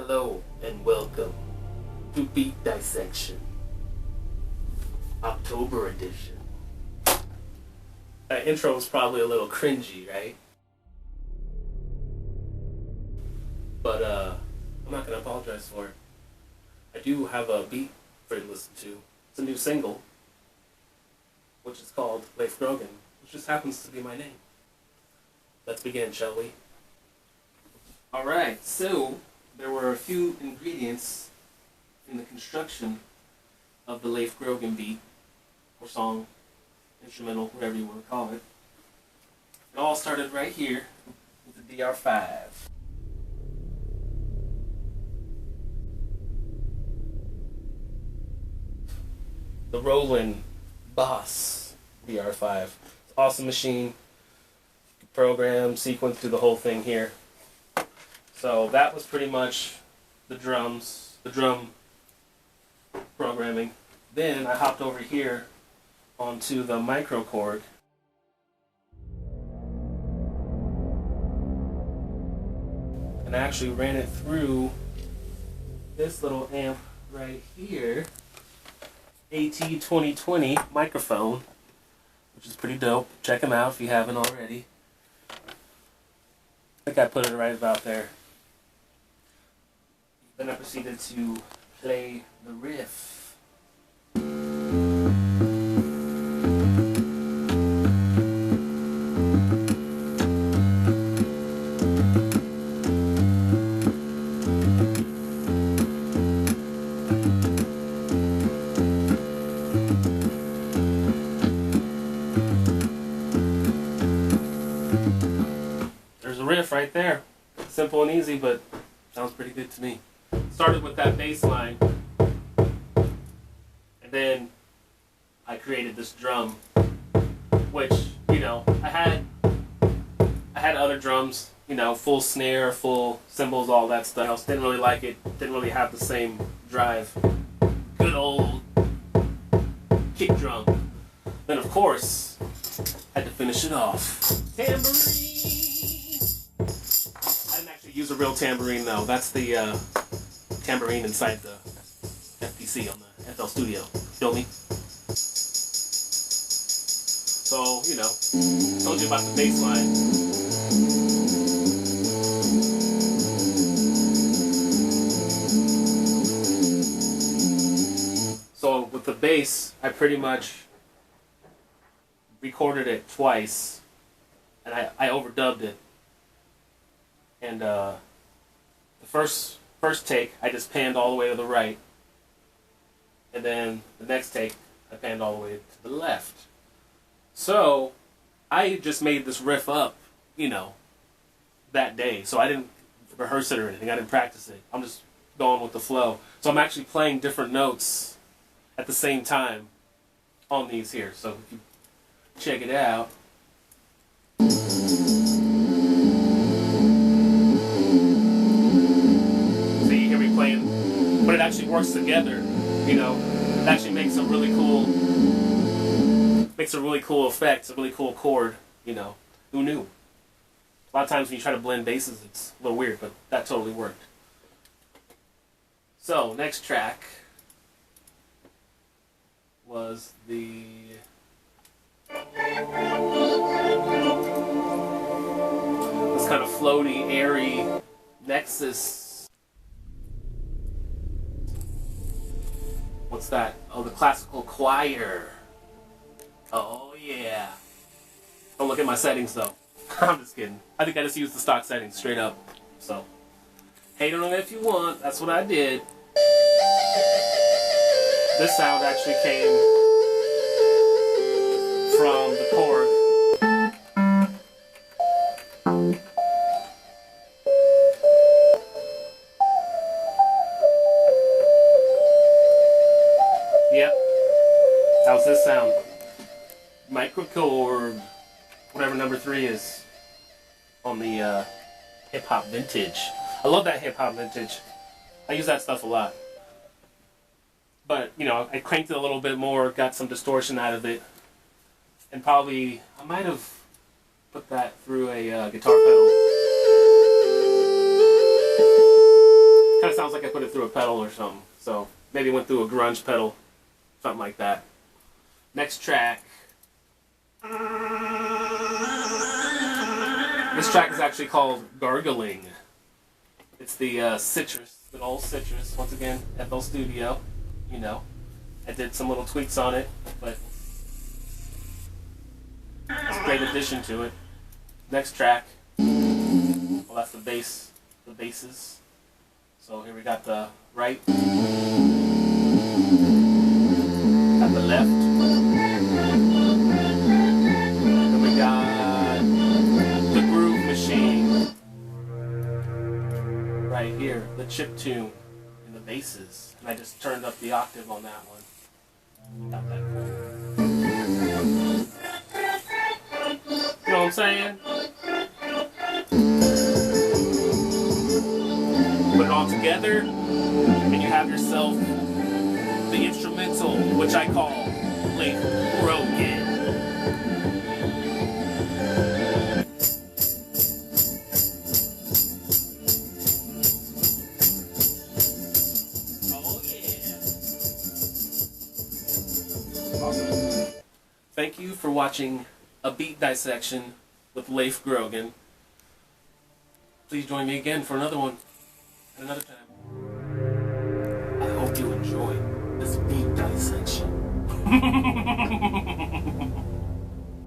Hello and welcome to Beat Dissection, October edition. That intro was probably a little cringy, right? But I'm not gonna apologize for it. I do have a beat for you to listen to. It's a new single, which is called Leif Grogan, which just happens to be my name. Let's begin, shall we? Alright, so there were a few ingredients in the construction of the Leif Grogan beat, or song, instrumental, whatever you want to call it. It all started right here with the DR5. The Roland Boss DR5. It's an awesome machine. Program, sequence, do the whole thing here. So that was pretty much the drum programming. Then I hopped over here onto the microKORG. And I actually ran it through this little amp right here. AT2020 microphone, which is pretty dope. Check them out if you haven't already. I think I put it right about there. Then I proceeded to play the riff. There's a riff right there. Simple and easy, but sounds pretty good to me. Started with that bass line, and then I created this drum, which, you know, I had other drums, you know, full snare, full cymbals, all that stuff. Didn't really like it. Didn't really have the same drive. Good old kick drum. Then, of course, had to finish it off. Tambourine. I didn't actually use a real tambourine though. That's the tambourine inside the FPC on the FL Studio. Feel me? So, you know, told you about the bass line. So with the bass, I pretty much recorded it twice, and I overdubbed it. And the first take, I just panned all the way to the right. And then the next take, I panned all the way to the left. So, I just made this riff up, you know, that day. So I didn't rehearse it or anything. I didn't practice it. I'm just going with the flow. So I'm actually playing different notes at the same time on these here. So if you check it out. But it actually works together, you know. It actually makes a really cool effect, a really cool chord, you know. Who knew? A lot of times when you try to blend basses, it's a little weird, but that totally worked. So, next track was the this kind of floaty, airy Nexus. What's that? Oh, the classical choir. Oh, yeah. Don't look at my settings, though. I'm just kidding. I think I just used the stock settings straight up. So, hate on it if you want. That's what I did. This sound actually came from the KORG. Yep, that was this sound. microKORG, whatever number 3 is on the hip hop vintage. I love that hip hop vintage. I use that stuff a lot. But, you know, I cranked it a little bit more, got some distortion out of it, and probably, I might have put that through a guitar pedal. Kind of sounds through a pedal or something. So maybe went through a grunge pedal, something like that. Next track. This track is actually called Gargling. It's the Citrus, the old Citrus, once again, FL Studio, you know. I did some little tweaks on it, but it's a great addition to it. Next track, well, that's the bass, the basses. So here we got the right, got the left, then we got the groove machine right here, the chip tune and the basses. And I just turned up the octave on that one. Got that cool. You know what I'm saying? Put it all together, and you have yourself the instrumental, which I call Leif Grogan. Oh yeah! Awesome. Thank you for watching a beat dissection with Leif Grogan. Please join me again for another one at another time. I hope you enjoy this beat dissection.